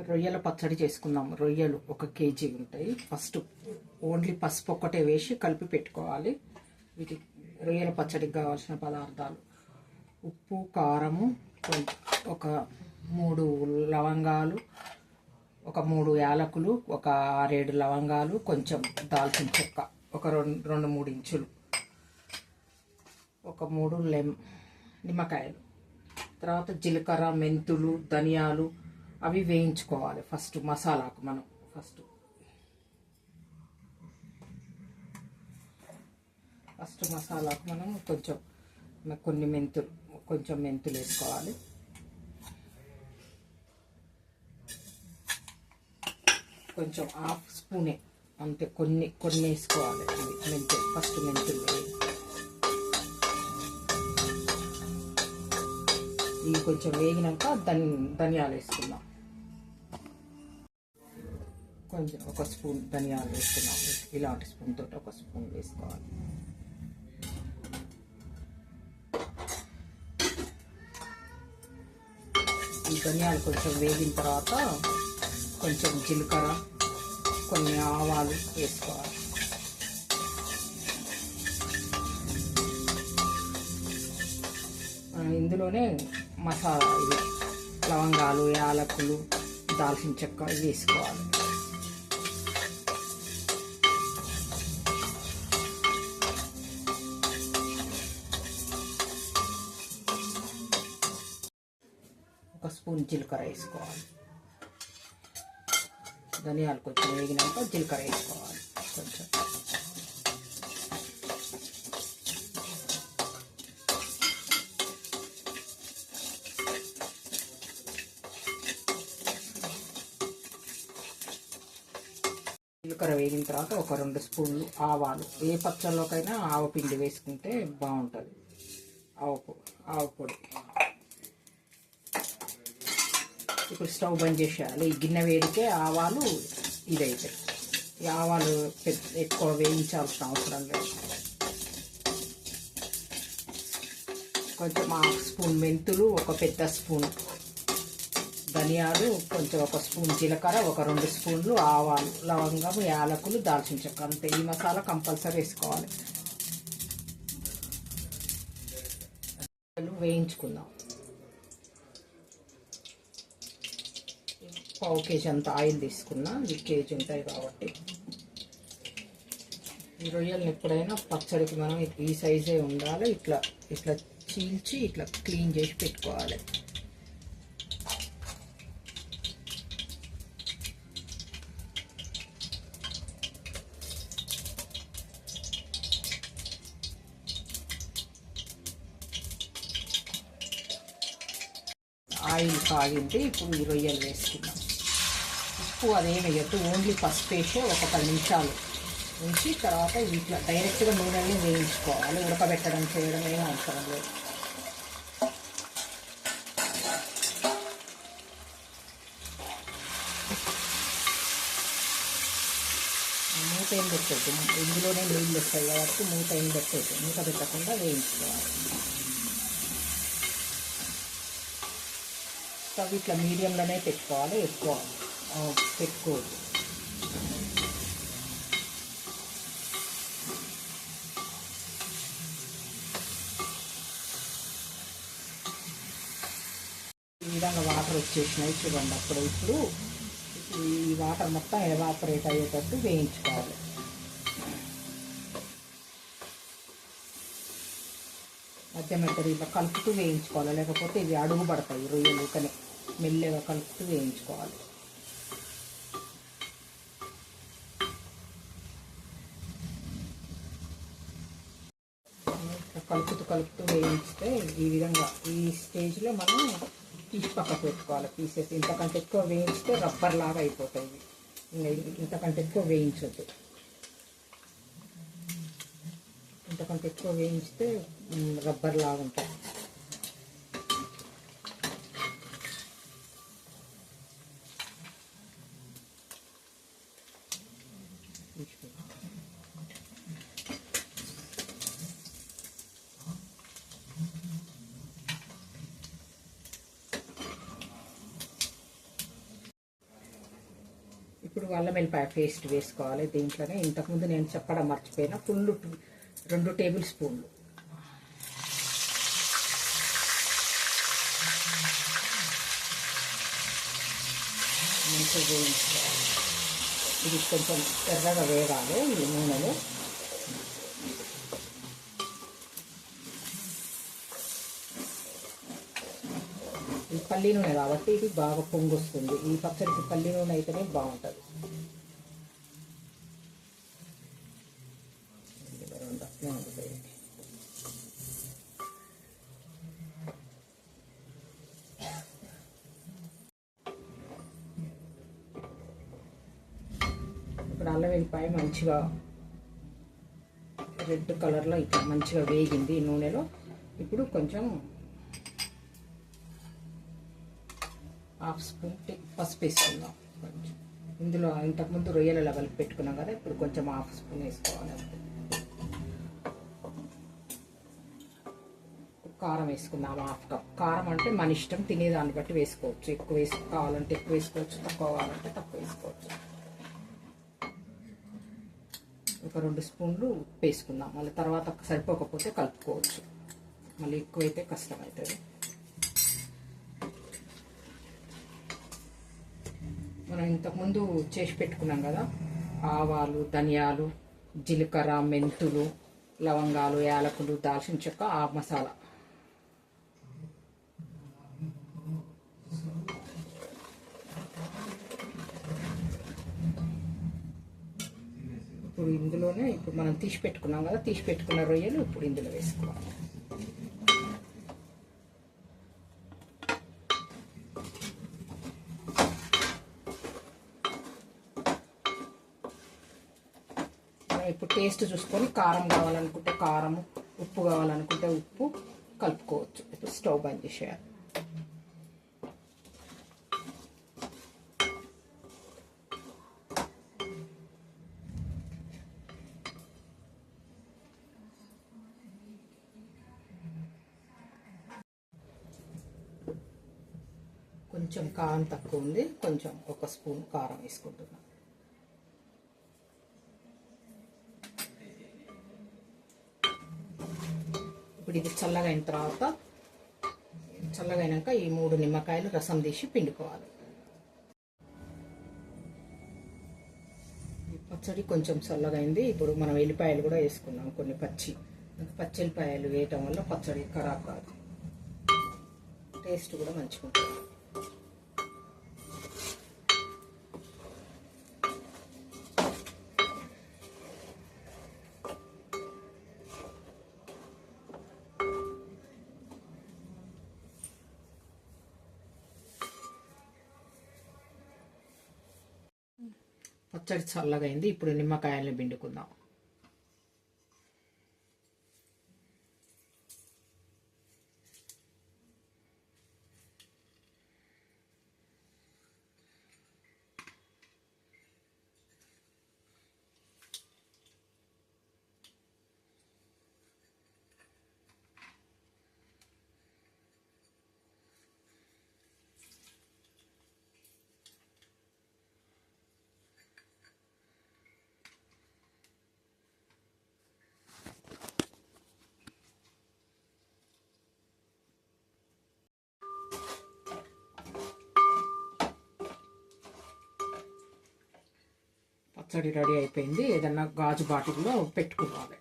రొయ్యల పచ్చడి చేసుకుందాం. రొయ్యలు 1 కేజీ ఉంటాయి. ఫస్ట్ ఓన్లీ పసుపు ఒక్కటే వేసి కలిపి పెట్టుకోవాలి. వీటి రొయ్యల పచ్చడికి కావాల్సిన పదార్థాలు: ఉప్పు, కారము, ఒక 3 లవంగాలు, ఒక 3 యాలకులు, ఒక 6-7 లవంగాలు, కొంచెం దాల్చిన చెక్క, ఒక 2-3 ఇంచులు, ఒక 3 నిమ్మకాయలు. తర్వాత జీలకర్ర, మెంతులు, ధనియాలు అవి వేయించుకోవాలి. ఫస్ట్ మసాలాకు మనం కొంచెం మెంతులు వేసుకోవాలి. కొంచెం 1/2 స్పూనే అంతే, కొన్ని వేసుకోవాలి మెంతులు. ఫస్ట్ మెంతులు ఇవి కొంచెం వేగినాక ధనియాలు వేసుకుందాం. కొంచెం 1 స్పూన్ ధనియాలు వేసుకున్నాం. ఇలాంటి స్పూన్ తోటి 1 స్పూన్ వేసుకోవాలి. ఈ ధనియాలు కొంచెం వేగిన తర్వాత కొంచెం జీలకర్ర, కొన్ని ఆవాలు వేసుకోవాలి. ఇందులోనే మసాలా ఇవి లవంగాలు, యాలకులు, దాల్చిన చెక్క వేసుకోవాలి. ఒక స్పూన్ జీలకర్ర వేసుకోవాలి. ధనియాలు కొంచెం వేగినాక జీలకర్ర వేసుకోవాలి. కొంచెం జీలకర్ర వేగిన తర్వాత ఒక 2 స్పూన్లు ఆవాలు. ఏ పచ్చళ్ళలోకైనా ఆవపిండి వేసుకుంటే బాగుంటుంది. ఆవు పొడి. ఇప్పుడు స్టవ్ బంద్ చేసేయాలి. ఈ గిన్నె వేడికే ఆవాలు ఇదైతే. ఈ ఆవాలు ఎక్కువ వేయించాల్సిన అవసరం లేదు. కొంచెం 1/2 స్పూన్ మెంతులు, ఒక పెద్ద స్పూన్ ధనియాలు, కొంచెం 1 స్పూన్ జీలకర్ర, ఒక 2 స్పూన్లు ఆవాలు, లవంగం, యాలకులు, దాల్చిన చెక్క అంతే. ఈ మసాలా కంపల్సరీ వేసుకోవాలి. వేయించుకుందాం. 1/2 కేజీ అంత ఆయిల్ తీసుకున్నా. ఈ కేజీ ఉంటాయి కాబట్టి. ఈ రొయ్యలను ఎప్పుడైనా పచ్చడికి మనం ఈ సైజే ఉండాలి. ఇట్లా చీల్చి ఇట్లా క్లీన్ చేసి పెట్టుకోవాలి. ఆయిల్ కాగింది. ఇప్పుడు ఈ రొయ్యలు వేసుకుందాం. ఉప్పు అదేం వేయద్దు, ఓన్లీ పసుపు వేసి ఒక 10 నిమిషాలు ఉంచి తర్వాత ఇట్లా డైరెక్ట్గా నూనెని వేయించుకోవాలి. ఉడకబెట్టడం చేయడం ఏం అవసరం లేదు. మూత ఏం పెట్టద్దు, ఇందులోనే నీళ్ళు వస్తాయి కాబట్టి మూత ఏం పెట్టద్దు. మూత పెట్టకుండా వేయించుకోవాలి. స్టవ్ ఇట్లా మీడియంలోనే పెట్టుకోవాలి, ఎక్కువ పెట్టుకోవద్దు. ఈ విధంగా వాటర్ వచ్చేసినాయి చూడండి. ఇప్పుడు ఈ వాటర్ మొత్తం ఎవాపరేట్ అయ్యేటట్టు వేయించుకోవాలి. మధ్య ఇలా కలుపుతూ వేయించుకోవాలి, లేకపోతే ఇవి అడుగు పడతాయి రొయ్యలు. కానీ మెల్లగా కలుపుతూ వేయించుకోవాలి. కలుపుతూ వేయించితే ఈ విధంగా ఈ స్టేజ్లో మనం తీసి పక్కకు పెట్టుకోవాలి పీసెస్. ఇంతకంటే ఎక్కువ వేయించితే రబ్బర్ లాగా అయిపోతాయి. ఇంతకంటే ఎక్కువ వేయించొద్దు. ఇంతకంటే ఎక్కువ వేయించితే రబ్బర్ లాగా ఉంటాయి. ఇప్పుడు అల్లం వెల్లిపాయ పేస్ట్ వేసుకోవాలి దీంట్లోనే. ఇంతకుముందు నేను చెప్పడం మర్చిపోయినా, ఫుల్ 2 టేబుల్ స్పూన్లు. మంచిగా వేయించుకోవాలి. ఇది కొంచెం ఎర్రగా వేగాలి ఈ నూనెలో. ఈ పల్లి నూనె కాబట్టి ఇది బాగా పొంగు వస్తుంది. ఈ పచ్చడికి పల్లి నూనె అయితేనే బాగుంటుంది. ఇప్పుడు అల్లం వెల్లిపాయ మంచిగా రెడ్ కలర్లో ఇట్లా మంచిగా వేగింది ఈ నూనెలో. ఇప్పుడు కొంచెం 1/2 స్పూన్ పసుపు వేసుకుందాం. కొంచెం ఇందులో ఇంతకుముందు రొయ్యల లెవెల్ పెట్టుకున్నాం కదా, ఇప్పుడు కొంచెం 1/2 స్పూన్ వేసుకోవాలి. కారం వేసుకుందాం 1/2 కప్. కారం అంటే మన ఇష్టం, తినేదాన్ని బట్టి వేసుకోవచ్చు. ఎక్కువ కావాలంటే ఎక్కువ వేసుకోవచ్చు, తక్కువ కావాలంటే తక్కువ వేసుకోవచ్చు. ఒక 2 స్పూన్లు ఉప్పు వేసుకుందాం. మళ్ళీ తర్వాత సరిపోకపోతే కలుపుకోవచ్చు. మళ్ళీ ఎక్కువైతే కష్టమవుతుంది. మనం ఇంతకుముందు చేసి పెట్టుకున్నాం కదా, ఆవాలు, ధనియాలు, జీలకర్ర, మెంతులు, లవంగాలు, యాలకులు, దాల్చిన చెక్క, ఆ మసాలా. ఇప్పుడు ఇందులోనే ఇప్పుడు మనం తీసి పెట్టుకున్నాం కదా, తీసి పెట్టుకున్న రొయ్యలు ఇప్పుడు ఇందులో వేసుకోవాలి. ఇప్పుడు టేస్ట్ చూసుకొని కారం కావాలనుకుంటే కారం, ఉప్పు కావాలనుకుంటే ఉప్పు కలుపుకోవచ్చు. ఇప్పుడు స్టవ్ బంద్ చేసేయాలి. కొంచెం కారం తక్కువ ఉంది, కొంచెం 1 స్పూన్ కారం వేసుకుంటున్నాం. ఇప్పుడు ఇది చల్లగా అయిన తర్వాత, చల్లగైనాక ఈ 3 నిమ్మకాయలు రసం తీసి పిండుకోవాలి. ఈ పచ్చడి కొంచెం చల్లగైంది. ఇప్పుడు మనం ఎల్లిపాయలు కూడా వేసుకున్నాం, కొన్ని పచ్చి ఎల్లిపాయలు వేయటం వల్ల పచ్చడి ఖరాబ్ కాదు, టేస్ట్ కూడా మంచిగా ఉంటుంది. పచ్చడి చల్లగైంది. ఇప్పుడు నిమ్మకాయల్ని పిండుకుందాం. పచ్చడి రెడీ అయిపోయింది. ఏదన్నా గాజు బాటిల్లో పెట్టుకోవాలి.